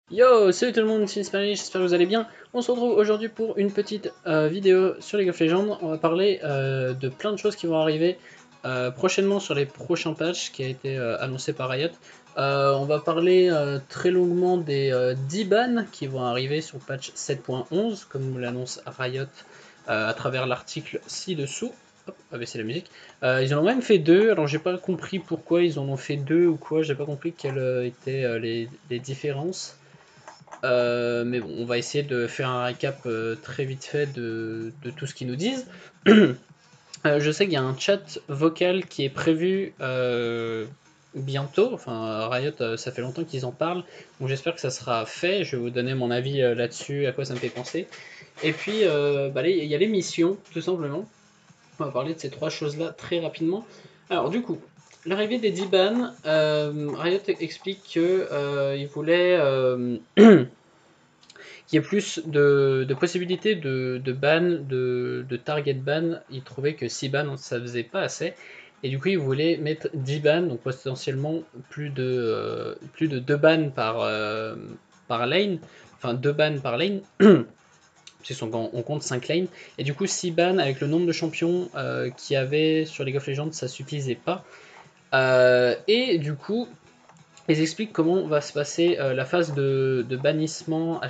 Yo, salut tout le monde, c'est Spanish, j'espère que vous allez bien. On se retrouve aujourd'hui pour une petite vidéo sur League of Legends. On va parler de plein de choses qui vont arriver prochainement sur les prochains patchs qui a été annoncé par Riot. On va parler très longuement des 10 bans qui vont arriver sur patch 7.11, comme nous l'annonce Riot à travers l'article ci-dessous. Hop, on va baisser la musique. Ils en ont même fait deux, alors j'ai pas compris pourquoi ils en ont fait deux ou quoi, j'ai pas compris quelles étaient les différences. Mais bon, on va essayer de faire un récap très vite fait de tout ce qu'ils nous disent. Je sais qu'il y a un chat vocal qui est prévu bientôt. Enfin, Riot, ça fait longtemps qu'ils en parlent. Donc j'espère que ça sera fait. Je vais vous donner mon avis là-dessus, à quoi ça me fait penser. Et puis, il y a les missions, tout simplement. On va parler de ces trois choses-là très rapidement. Alors, du coup, l'arrivée des 10 bans, Riot explique qu'il voulait qu'il y ait plus de possibilités de ban, de target ban. Ils trouvaient que 6 bans, ça faisait pas assez. Et du coup, ils voulaient mettre 10 bans, donc potentiellement plus de 2 bans par lane. Enfin, 2 bans par lane. On compte 5 lanes. Et du coup, 6 bans avec le nombre de champions qu'il y avait sur League of Legends, ça suffisait pas. Et du coup, ils expliquent comment va se passer la phase de bannissement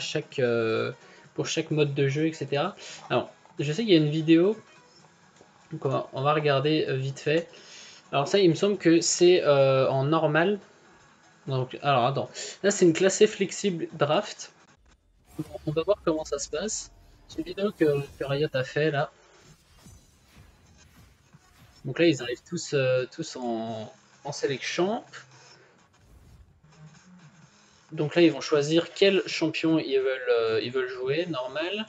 pour chaque mode de jeu, etc. Alors, je sais qu'il y a une vidéo, donc on va regarder vite fait. Alors ça, il me semble que c'est en normal. Donc, alors attends, là c'est une classée flexible draft. On va voir comment ça se passe. C'est une vidéo que Riot a fait là. Donc là, ils arrivent tous en select champ. Donc là, ils vont choisir quel champion ils veulent jouer, normal.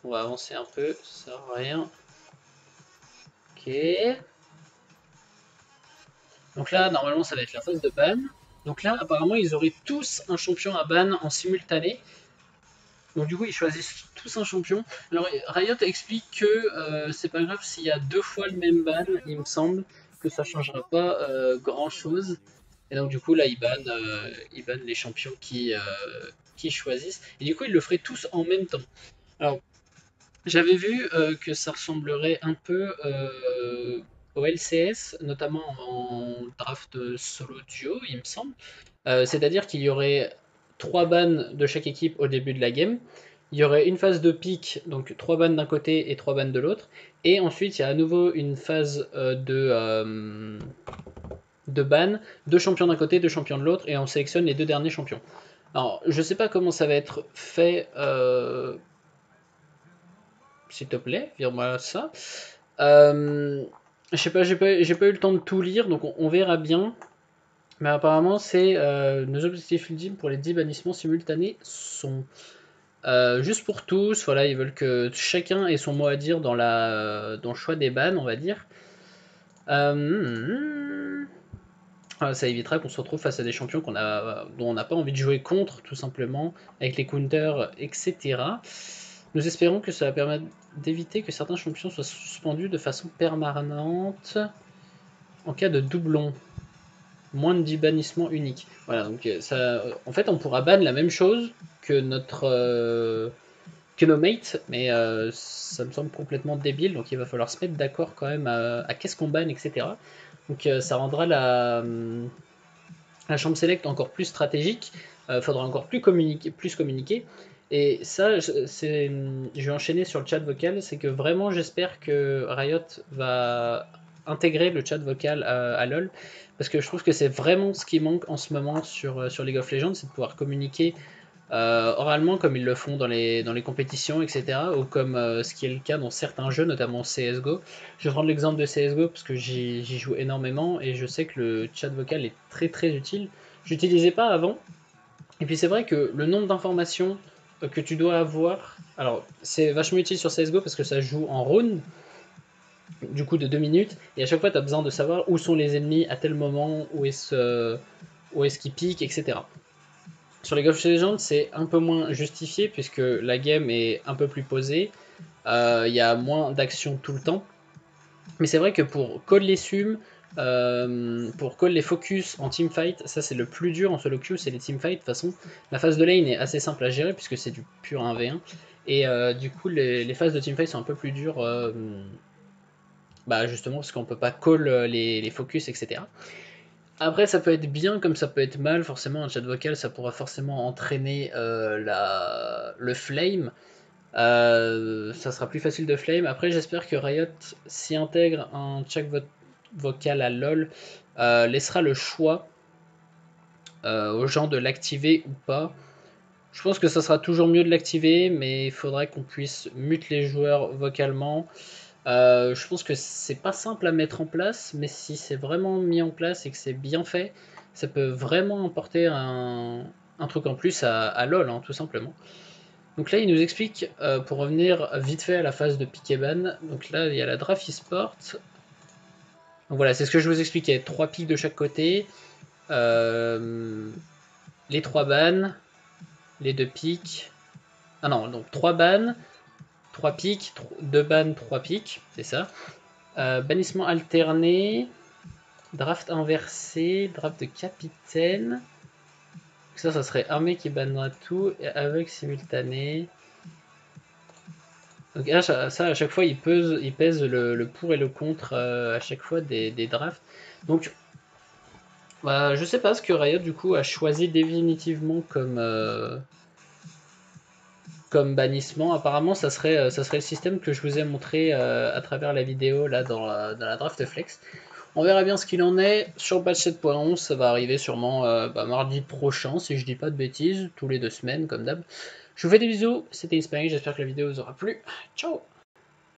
On va avancer un peu, ça sert à rien. Ok. Donc là, normalement, ça va être la phase de ban. Donc là, apparemment, ils auraient tous un champion à ban en simultané. Donc du coup, ils choisissent tous un champion. Alors Riot explique que c'est pas grave s'il y a deux fois le même ban, il me semble, que ça changera pas grand chose. Et donc du coup, là, ils bannent les champions qui choisissent. Et du coup, ils le feraient tous en même temps. Alors, j'avais vu que ça ressemblerait un peu au LCS, notamment en draft solo duo, il me semble. C'est-à-dire qu'il y aurait 3 bans de chaque équipe au début de la game. Il y aurait une phase de pick, donc 3 bans d'un côté et 3 bans de l'autre. Et ensuite, il y a à nouveau une phase de ban, 2 champions d'un côté, 2 champions de l'autre, et on sélectionne les 2 derniers champions. Alors, je sais pas comment ça va être fait, s'il te plaît, vire-moi ça. Je sais pas, j'ai pas eu le temps de tout lire, donc on verra bien. Mais apparemment, c'est nos objectifs ultimes pour les 10 bannissements simultanés sont juste pour tous. Voilà, ils veulent que chacun ait son mot à dire dans le choix des bans, on va dire. Ça évitera qu'on se retrouve face à des champions dont on n'a pas envie de jouer contre, tout simplement, avec les counters, etc. Nous espérons que ça va permettre d'éviter que certains champions soient suspendus de façon permanente en cas de doublon. Moins de 10 bannissements uniques. Voilà, donc ça, en fait, on pourra ban la même chose que que nos mates, mais ça me semble complètement débile, donc il va falloir se mettre d'accord quand même à qu'est-ce qu'on ban, etc. Donc ça rendra la chambre select encore plus stratégique, faudra encore plus communiquer. Et ça, je vais enchaîner sur le chat vocal, c'est que vraiment j'espère que Riot va intégrer le chat vocal à LoL, parce que je trouve que c'est vraiment ce qui manque en ce moment sur League of Legends, c'est de pouvoir communiquer oralement comme ils le font dans les compétitions, etc. Ou comme ce qui est le cas dans certains jeux, notamment CSGO. Je vais prendre l'exemple de CSGO parce que j'y joue énormément et je sais que le chat vocal est très très utile. J'utilisais pas avant. Et puis c'est vrai que le nombre d'informations que tu dois avoir, alors c'est vachement utile sur CSGO parce que ça joue en round, du coup de 2 minutes, et à chaque fois tu as besoin de savoir où sont les ennemis à tel moment, où est-ce qu'ils piquent, etc. Sur League of Legends, c'est un peu moins justifié puisque la game est un peu plus posée. Il y a moins d'actions tout le temps. Mais c'est vrai que pour Code les Sum, pour call les focus en teamfight. Ça c'est le plus dur en solo queue, c'est les teamfights. De toute façon, la phase de lane est assez simple à gérer puisque c'est du pur 1v1. Et du coup, les phases de teamfight sont un peu plus dures, bah justement parce qu'on peut pas call les focus, etc. Après, ça peut être bien comme ça peut être mal. Forcément, un chat vocal, ça pourra forcément entraîner le flame. Ça sera plus facile de flame. Après, j'espère que Riot s'y intègre un chat vocal à LoL, laissera le choix aux gens de l'activer ou pas. Je pense que ça sera toujours mieux de l'activer, mais il faudrait qu'on puisse mute les joueurs vocalement. Je pense que c'est pas simple à mettre en place, mais si c'est vraiment mis en place et que c'est bien fait, ça peut vraiment apporter un truc en plus à LoL, hein, tout simplement. Donc là, il nous explique, pour revenir vite fait à la phase de pick et ban, donc là, il y a la draft e-sport. Donc voilà, c'est ce que je vous expliquais, 3 pics de chaque côté, les 3 bans, les 2 pics. Ah non, donc 3 bans, 3 pics, 2 bans, 3 pics, c'est ça. Bannissement alterné, draft inversé, draft de capitaine. Ça serait armée qui bannera tout, et avec simultané. Donc ça, à chaque fois, il pèse le pour et le contre à chaque fois des drafts. Donc, bah, je sais pas ce que Riot du coup a choisi définitivement comme bannissement. Apparemment, ça serait le système que je vous ai montré à travers la vidéo là dans la draft flex. On verra bien ce qu'il en est. Sur le patch 7.11, ça va arriver sûrement mardi prochain, si je dis pas de bêtises, tous les 2 semaines comme d'hab. Je vous fais des bisous, c'était Hispanic, j'espère que la vidéo vous aura plu. Ciao!